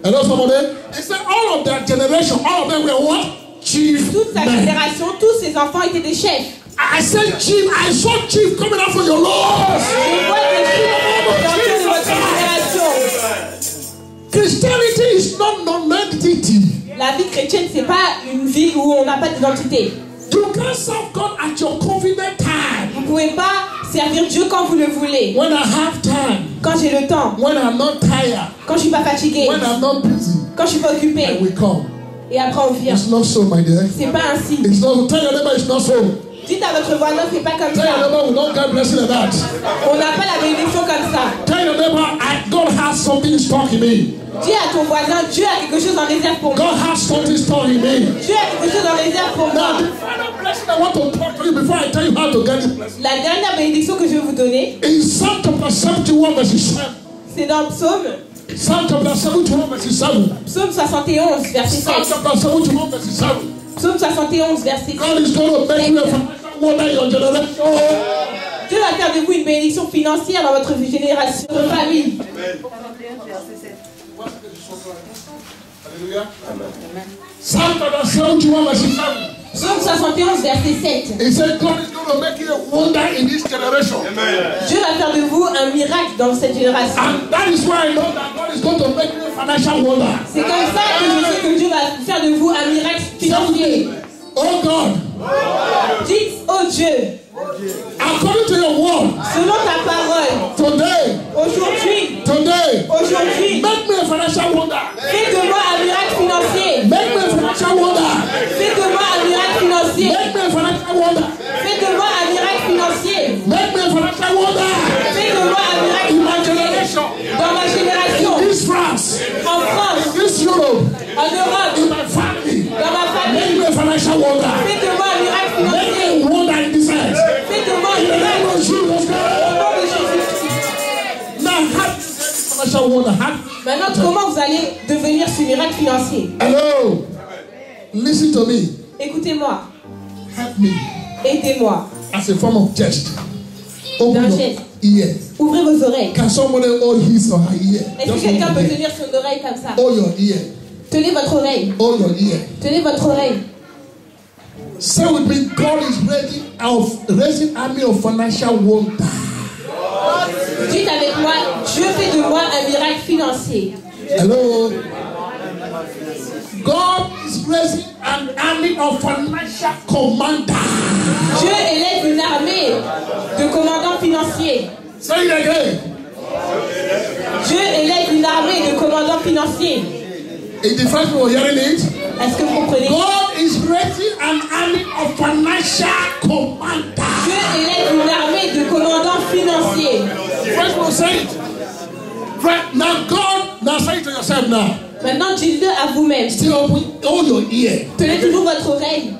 Hello, somebody. He said all of their generation, all of them were what? Chief Toute sa men. génération, tous ces enfants étaient des chefs. I said chief, I saw chief coming out from your Lord. Je vois des chefs sortir de votre génération. Christianity is not non-identity. La vie chrétienne, c'est pas une vie où on n'a pas d'identité. You can't serve God at your convenient time. Vous ne pouvez pas servir Dieu quand vous le voulez. When I have time, Quand j'ai le temps, when I'm not tired, quand je suis pas fatiguée, when I'm not busy, quand je suis pas I occupée, will come. Et après on vient. It's not so, my dear. C'est pas ainsi. It's not. Tell your neighbor it's not so. Dites à votre voisin, c'est pas comme Tell your ça. neighbor we don't get blessing like that. On n'a pas la bénédiction comme ça. Tell your neighbor God has something stored in me. Dis à ton voisin, Dieu a quelque chose en réserve pour moi. God has something stored in me. Dieu a quelque chose en réserve pour moi. Now, the final blessing I want to talk to you before I tell you how to get this blessing La dernière bénédiction que je vais vous donner, is Psalm chapter 71 verse 7. c'est dans Psaume, Psalm chapter 71 verse 7. Psaume 71, verset Psalm 7. chapter 71 verse 7. Psaume 71, verset 7. God is going to make you a financial wonder in your generation. Dieu va faire de vous une bénédiction financière dans votre génération, votre famille. Hallelujah. Psalm chapter 71 verse 7. Psaume 71, verset 7. It said God is going to make you a wonder in this generation. Dieu va faire de vous un miracle dans cette génération. And that is why I know that God is going to make you a financial wonder. C'est comme ça que je sais que Dieu va faire de vous un miracle financier. Oh God, Dites, oh Dieu, according to your word, selon ta parole, today, aujourd'hui, make me a financial wonder. fais de moi un miracle financier. Make me a financial wonder. Fais de moi un miracle financier. Make me a financial wonder. Fais de moi un miracle financier. Make me a financial wonder. Fais de moi un miracle In my financier. generation, Dans ma génération, this France, en France, this Europe, en Europe, in my family, dans ma make famille. me a financial wonder. Fais de moi un miracle Make financier. me a wonder in this earth. Fais de moi un In the name miracle of Jesus au Christ. nom de Jésus. Now, how do you get this financial wonder? Maintenant, comment vous allez devenir ce miracle financier? Hello, listen to me. Écoutez-moi, Help me aidez-moi. as a form of jest. Open D'un your geste. ear. Ouvrez vos oreilles. Can somebody hold his or her ear? Est-ce que quelqu'un peut tenir son oreille comme ça? Hold your ear. Tenez votre oreille. Hold your ear. Tenez votre oreille. Say with me, God is raising army of financial wonder. Dites avec moi, Dieu fait de moi un miracle financier. Hello. God is raising an army of financial commanders. Dieu élève une armée de commandants financiers. Say it again. Dieu élève une armée de commandants financiers. In the first we were hearing it. Est-ce que vous comprenez? God is raising an army of financial Dieu commanders. élève une armée de commandants financiers. First we will say it. Right now, God, now say it to yourself now. Maintenant, dites-le à vous-même. Still open, hold your ear. Tenez toujours votre oreille.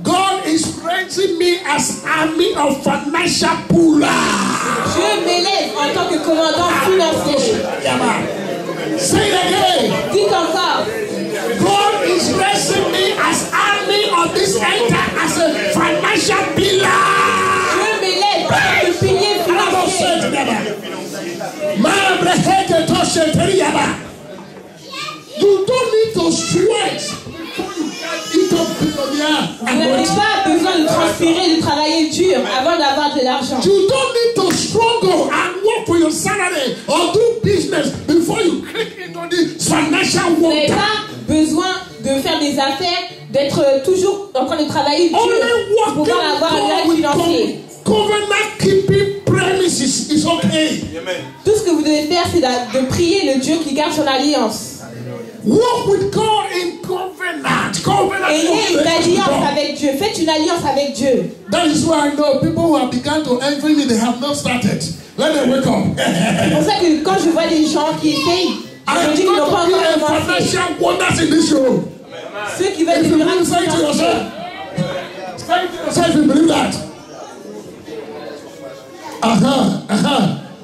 God is raising me as army of financial pullers. Dieu m'élève en tant que commandant financier. Say it again. Dites encore. God is raising me as army of this enter as a financial pillar. Dieu m'élève en tant que pilier financier. You don't need to sweat before you get into billionaire. Vous n'avez pas besoin de transpirer, de travailler dur avant d'avoir de l'argent. You don't need to struggle and work for your salary or do business before you click into the financial Vous n'avez water. pas besoin de faire des affaires, d'être toujours en train de travailler dur Only pour working pouvoir avoir un miracle with financier. covenant keeping premises is okay. Tout ce que vous devez faire, c'est de prier le Dieu qui garde son alliance. Walk with God in covenant. Covenant. Ayez une alliance avec Dieu. Faites une alliance avec Dieu. That is why I know people who have begun to envy me, they have not started. Let them wake up. C'est pour ça que quand je vois des gens qui essayent, je me dis qu'ils n'ont pas I am encore going to be a commencé. financial wonders in this room. Ceux qui veulent If des you miracles believe, say it to financiers. yourself. Say it to yourself if you believe that.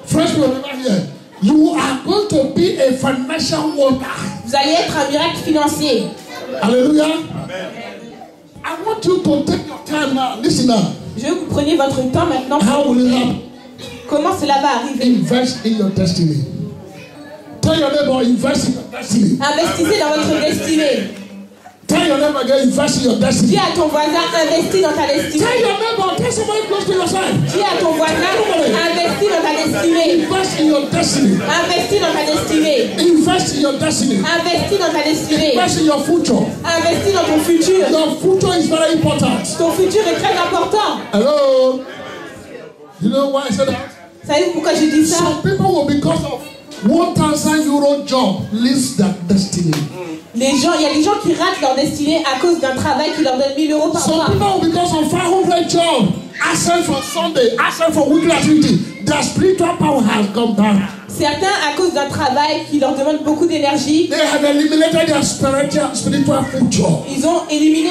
Fresh people over here. You are going to be a financial wonder. Vous allez être un miracle financier. Hallelujah. I want you to take your time now. Listen now. Je veux que vous preniez votre temps maintenant. How will it happen? Comment cela va arriver? Invest in your destiny. Tell your neighbor, invest in your destiny. Investissez dans votre destinée. Tell your neighbor again, invest in your destiny. Dis à ton voisin, investis dans ta destinée. Tell your neighbor, tell somebody close to yourself. Dis à ton voisin, investis dans ta destinée. Invest in your destiny. Investis dans ta destinée. Invest in your destiny. Investis dans ta destinée. Invest in your future. Investis dans ton futur. Your future is very important. Ton futur est très important. Hello? You know why I said that? Savez-vous pourquoi je dis ça? Some people will, because of €1,000 job, lose their destiny. Les gens, il y a des gens qui ratent leur destinée à cause d'un travail qui leur donne 1000 € par Some mois. people, because of 500 jobs, absent for Sunday, absent for weekly activity, their spiritual power has gone down. Certains, à cause d'un travail qui leur demande beaucoup d'énergie, They have eliminated their spiritual future. ils ont éliminé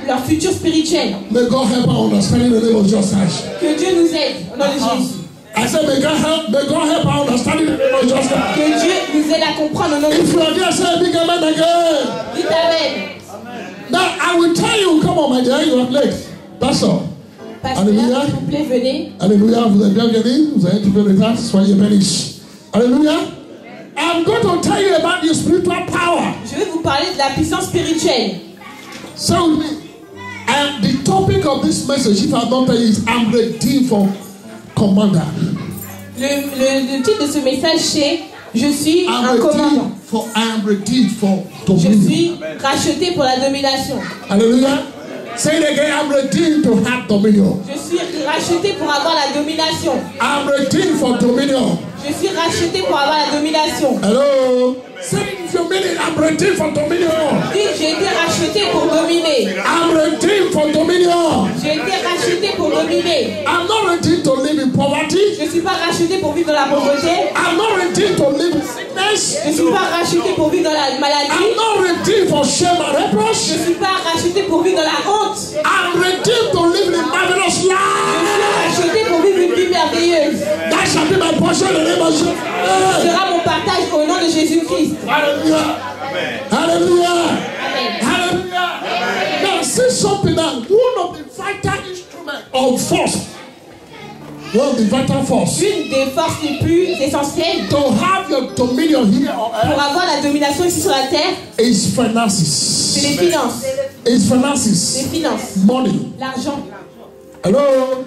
leur futur spirituel. May God help our understanding the name of Jesus Christ. Que Dieu nous aide au nom de Jésus. I said, may God help our understanding the name of Jesus Christ. Que Dieu nous aide à comprendre au nom de If Jésus. you are there, say a big amen again. Dites Amen. Now, I will tell you, come on, my dear, you are late. That's all. Pasteur, Alléluia. s'il vous plaît, venez. Alléluia, vous êtes bien venus, vous avez trouvé le temps, soyez bénis. Alléluia. I'm going to tell you about your spiritual power. Je vais vous parler de la puissance spirituelle. Say with me. And the topic of this message, if I don't tell you, is I'm redeemed from commander. Le titre de ce message, c'est Je suis un I'm commandant. redeemed for Je dominion. suis racheté pour la domination. Hallelujah. Say it again. I'm redeemed to have dominion. Je suis racheté pour avoir la domination. I'm redeemed for dominion. Je suis racheté pour avoir la domination. Hello. Say it if you mean it. I'm redeemed for dominion. Dites, j'ai été racheté pour dominer. I'm redeemed for dominion. J'ai été racheté pour dominer. I'm not redeemed to live in poverty. Je ne suis pas racheté pour vivre dans la pauvreté. I'm not redeemed to live in sickness. Je ne suis pas racheté pour vivre dans la maladie. I'm not redeemed for shame and reproach. Je ne suis pas racheté pour vivre dans la honte. I'm redeemed to live in a marvelous Je suis life. racheté pour vivre une vie merveilleuse. That shall be my portion in the name of Jesus. Ce sera mon partage au nom de Jésus-Christ. Hallelujah. Hallelujah. Amen. Hallelujah. Now, see something now. One of the vital instruments of force. One of the vital force. Une des forces les plus essentielles To have your dominion here on pour earth avoir la domination ici sur la terre, is c'est finances. les finances. Is Les finances. finances. Money. L'argent. Hello.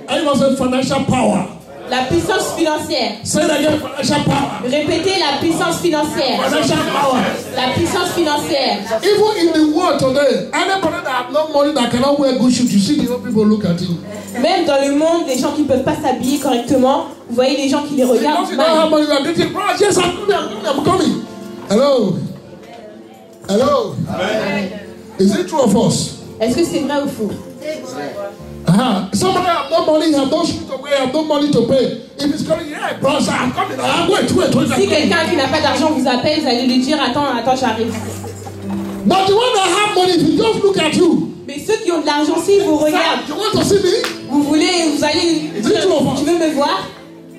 I was a financial power. La puissance financière. Say it again. Financial power. Répétez la puissance financière. Financial power. La puissance financière. Even in the world today, anybody that have no money that cannot wear good shoes, you see the old people look at him. Même dans le monde, les gens qui ne peuvent pas s'habiller correctement, vous voyez les gens qui les Because regardent you don't have mal. money, you are getting bro. Yes, I'm coming. Hello. Hello. Is it true of us? Est-ce que c'est vrai ou faux? Somebody have no money, have no shoes to wear, have no money to pay. If it's coming, yeah, brother, I'm coming. Wait. Si quelqu'un qui n'a pas d'argent vous appelle, vous allez lui dire attends, j'arrive. But the one that have money, if he just look at you, Mais ceux qui ont de l'argent, s'ils vous regardent, you want to see me? vous allez dire tu veux me voir?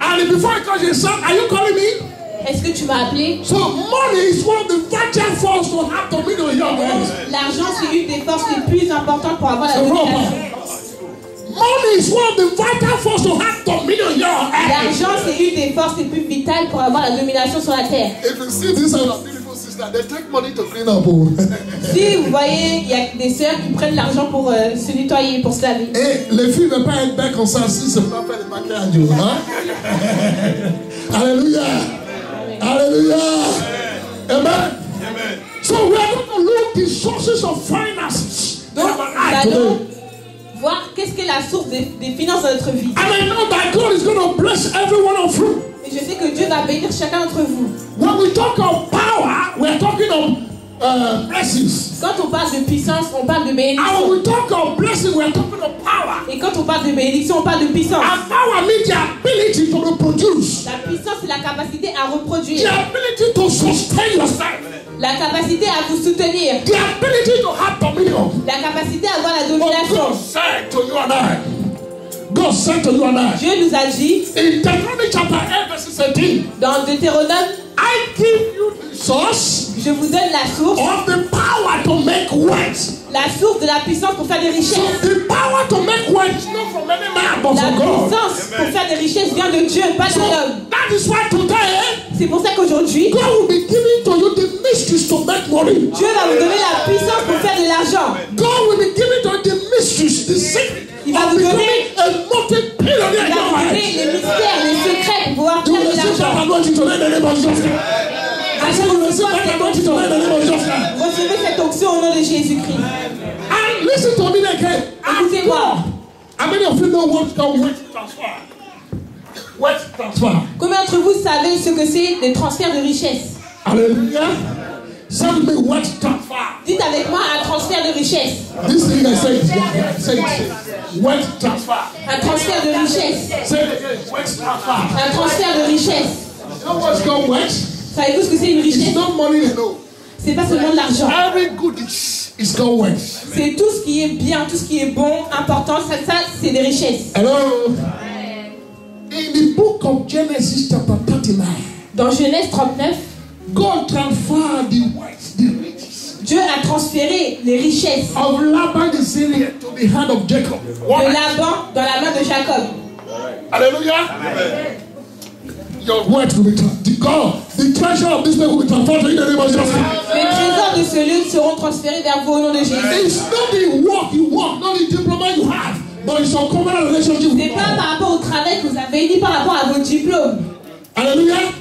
And before he calls you, son, are you calling me? Est-ce que tu m'as appelé? So money is one of the vital force to have dominion in your hands. L'argent, c'est une des forces les plus importantes pour avoir la So domination. money is one of the vital force to have dominion in your hands. L'argent, c'est une des forces les plus vitales pour avoir la domination sur la terre. If you see this beautiful sister, they take money to clean up. Oh. Si vous voyez, il y a des sœurs qui prennent l'argent pour se nettoyer, pour se laver. Et les filles ne veulent pas être belles comme ça si c'est pas faire le maquillage. Hein? Alléluia. Alléluia. Amen. So we are going to look the sources of finances. Donc, nous allons voir qu'est-ce que la source des finances de notre vie. And I know that God is going to bless every one of you. Et je sais que Dieu va bénir chacun d'entre vous. When we talk of power, we are talking of blessings. Quand on parle de puissance, on parle de And bénédiction. when we talk of blessing, we are talking of power. Et quand on parle de bénédiction, on parle de puissance. And power means the ability to reproduce, La puissance, c'est la capacité à the reproduire. ability to sustain yourself, La capacité à vous soutenir. the ability to have dominion. La capacité à avoir la But domination. God said to you and I, God said to you and I, Dieu nous a dit in Deuteronomy chapter 8, verse 18, dans Deutéronome, I give you the source je vous donne la source, of the power to make wealth. la source de la puissance pour faire des So richesses. the power to make wealth is not from any man, but La from God. puissance pour faire des richesses vient de Dieu, pas de So l'homme. that is why today, C'est pour ça qu'aujourd'hui, God will be giving to you the mysteries to make money. Dieu va vous donner la puissance pour faire de l'argent. God will be giving to you the mysteries, the secret Il va of vous becoming donner- a multi-billionaire in Il va your vous donner life. les mystères, les secrets pour pouvoir You faire will de receive that l'argent. anointing today in the name of Jesus. I said you will receive that anointing today in the name of Jesus. Recevez cette onction au nom de Jésus-Christ. And listen to me again. Écoutez-moi. How many of you know what's called wealth transfer? Wealth transfer. Combien d'entre vous savez ce que c'est le transfert de richesse? Hallelujah. Say with me, wealth transfer. Dites avec moi un transfert de richesse. This thing I said, say it. Wealth transfer. Un transfert de richesse. Say it again, wealth transfer. Un transfert de richesse. You know what's called wealth? Savez-vous ce que c'est une It's richesse? not money alone. C'est pas seulement de l'argent. Every goodies is called wealth. C'est tout ce qui est bien, tout ce qui est bon, important. Ça c'est des richesses. Hello. In the book of Genesis chapter 39, Dans Genèse 39, God transferred the wealth, the riches Dieu a transféré les richesses of Laban the Syrian to the hand of Jacob. de Laban dans la main de Jacob. Hallelujah. Your wealth will be transferred. The treasure of this place will be transferred in the name of Jesus. Les trésors de ce lieu seront transférés vers vous au nom de Jésus. It's not the work you work, not the diploma you have, but it's your covenant relationship Ce with n'est pas God. par rapport au travail que vous avez, ni par rapport à vos diplômes. Hallelujah.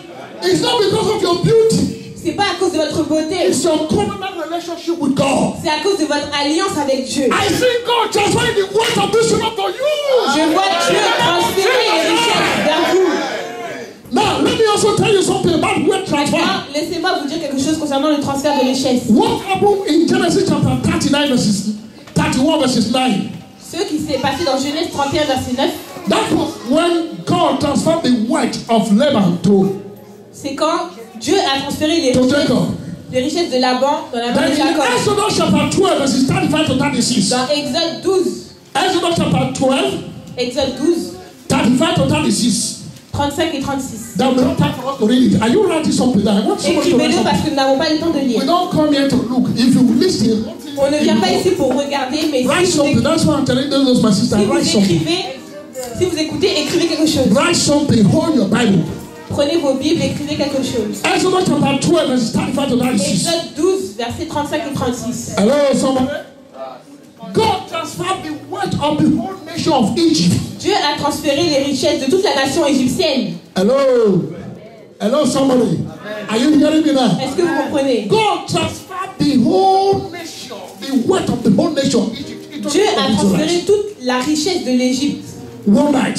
It's not because of your beauty. C'est pas à cause de votre beauté. It's your covenant relationship with God. C'est à cause de votre alliance avec Dieu. I see God transferring the wealth of this world for you. Je vois Dieu transférer les richesses vers vous. Now, let me also tell you something about wealth transfer. Maintenant, laissez-moi vous dire quelque chose concernant le transfert de richesses. What happened in Genesis chapter 39 verses 31 verses 9? Ce qui s'est passé dans Genèse 31, verset 9, That was when God transferred the wealth of Laban to c'est quand Dieu a transféré les Jacob. richesses de Laban dans la main Then de in Jacob. Exodus chapter 12 verses 35 to 36. Dans Exode 12, Exodus chapter 12, Exode 12, 35 to 36. 35 et 36. That we don't have time for us to read it. Are you writing something down? I want somebody to write Écrivez-le something. parce que nous n'avons pas le temps de We lire. don't come here to look. If you listen, On ne vient pas ici pour regarder, mais write si vous, something. That's why I'm telling those my sisters. si vous Write something. écrivez, si vous écoutez, écrivez quelque chose. Write something. Hold your Bible. Prenez vos Bibles, écrivez quelque chose. Exodus chapter 12 verses 35 to 36. Exode 12, versets 35 et 36. Hello, somebody. God transferred the wealth of the whole nation of Egypt. Dieu a transféré les richesses de toute la nation égyptienne. Hello. Hello, somebody. Are you hearing me now? Est-ce que vous comprenez? God transferred the whole nation, the wealth of the whole nation of Egypt. into Dieu the a Israelites. transféré toute la richesse de l'Égypte One night.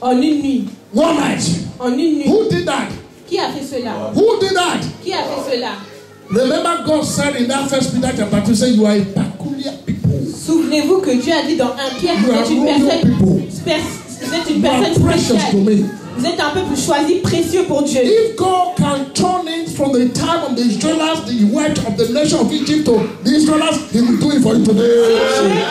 en une nuit. One night. En une nuit. Who did that? Qui a fait cela? Who did that? Qui a fait cela? Remember God said in that first Peter chapter 2, say you are a peculiar people. Souvenez-vous que Dieu a dit dans 1 Pierre que You are vous êtes une royal personne, people. vous êtes une You are personne precious to spéciale. me. Vous êtes un peuple choisi, précieux pour Dieu. If God can turn it from the time of the Israelites, the wealth of the nation of Egypt to the Israelites, He will do it for you today.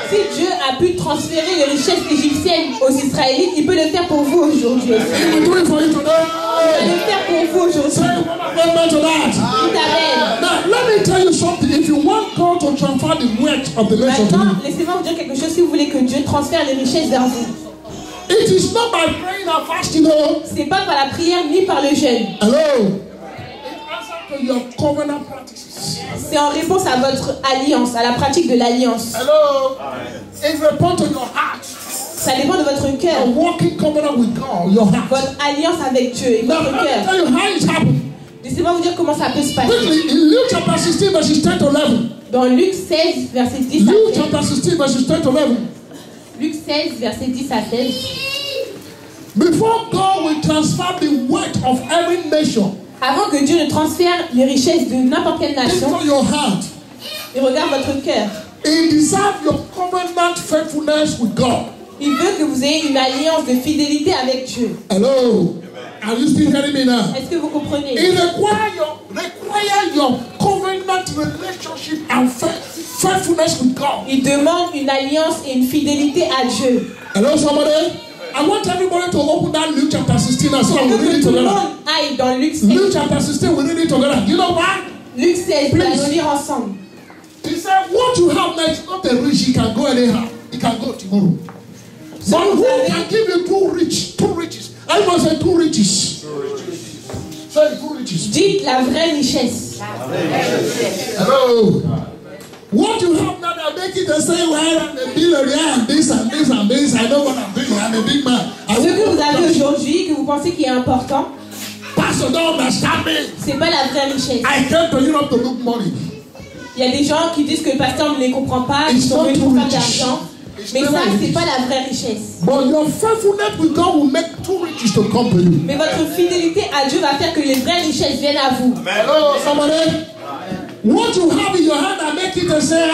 Si Dieu a pu transférer les richesses égyptiennes aux Israélites, il peut le faire pour vous aujourd'hui. He will do it for you Il va today. le faire pour vous aujourd'hui. Say amen to that. Dites amen. Now, let me tell you something. If you want God to transfer the wealth of the nation to Maintenant, you, laissez-moi vous dire quelque chose si vous voulez que Dieu transfère les richesses vers vous. it is not by praying and fasting, no. C'est pas par la prière ni par le jeûne. Hello. It answers to your covenant practices. C'est en réponse à votre alliance, à la pratique de l'alliance. Hello. It responds to your heart. Ça dépend de votre A cœur, walking covenant with God, your heart. votre alliance avec Dieu et Now, votre let me cœur. tell you how it happened. Laissez-moi vous dire comment ça peut se passer. Quickly, in Luke chapter 16, verses 10 to 11. Dans Luc 16, verset 10 à Luke 16. chapter 16, verses 10 to 11. Luc 16, verset 10 à 16. Before God will transfer the wealth of every nation Avant que Dieu ne transfère les richesses de n'importe quelle nation, into your heart, il regarde votre cœur. He desires your covenant faithfulness with God. Il veut que vous ayez une alliance de fidélité avec Dieu. Hello. Are you still hearing me now? Est-ce que vous comprenez? It require your covenant relationship and faithfulness with God. Il demande une alliance et une fidélité à Dieu. Hello, somebody. I want everybody to open that Luke chapter 16 and so Il we veut read que it tout le together. monde aille dans Luc 16. Luke chapter 16, we read it together. You know why? Luc 16, nous allons lire ensemble. He said, what you have now is not a rich, he can go anyhow. He can go tomorrow. But who can give you two riches? Everyone say two riches. Say two riches. Dites la vraie richesse. Hello. What you have now, they make it the same way and the billionaire and this and this and this. I know what I'm doing. I'm a big man. Ce que vous avez aujourd'hui, que vous pensez qui est important, Pastor, don't understand me. c'est pas la vraie richesse. I came to Europe to look money. Il y a des gens qui disent que le pasteur ne les comprend pas, ils sont venus pour faire de l'argent. Mais ça, c'est pas la vraie richesse. But your faithfulness with God will make two riches to come to you. Mais votre fidélité à Dieu va faire que les vraies richesses viennent à vous. Hello, somebody. What you have in your hand and make it and say,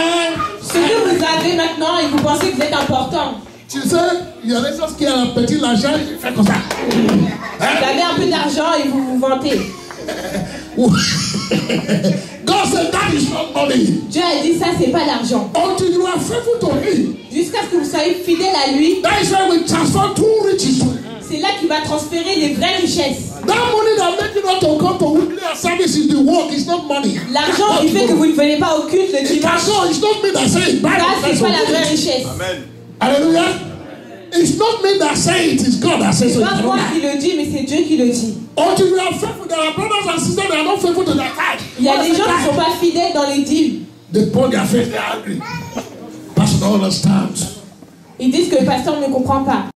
Ce que vous avez maintenant et vous pensez que vous êtes important. tu sais, il y en a des choses qui ont un petit l'argent, il fait comme ça. Vous avez un peu d'argent et vous vous vantez. God said that is not money. Dieu a dit ça, c'est pas l'argent. Until you are faithful to Him, Jusqu'à ce que vous soyez fidèle à lui, that is why we transfer two riches to Him. c'est là qu'il va transférer les vraies richesses. That money that make you not to come to weekly service is the work, it's not money. L'argent qui fait que vous ne venez pas au culte le dimanche, So it's not me that say it. ça, c'est pas la vraie richesse. Amen. Hallelujah. It's not me that say it, it's God that says C'est it. pas moi qui le dis, mais c'est Dieu qui le dit. Until you are faithful, there are brothers and sisters that are not faithful to their tithe. Il y a des gens qui ne sont pas fidèles dans les dîmes. They point their faith, they are angry. Pastor don't understand. Ils disent que le pasteur ne comprend pas.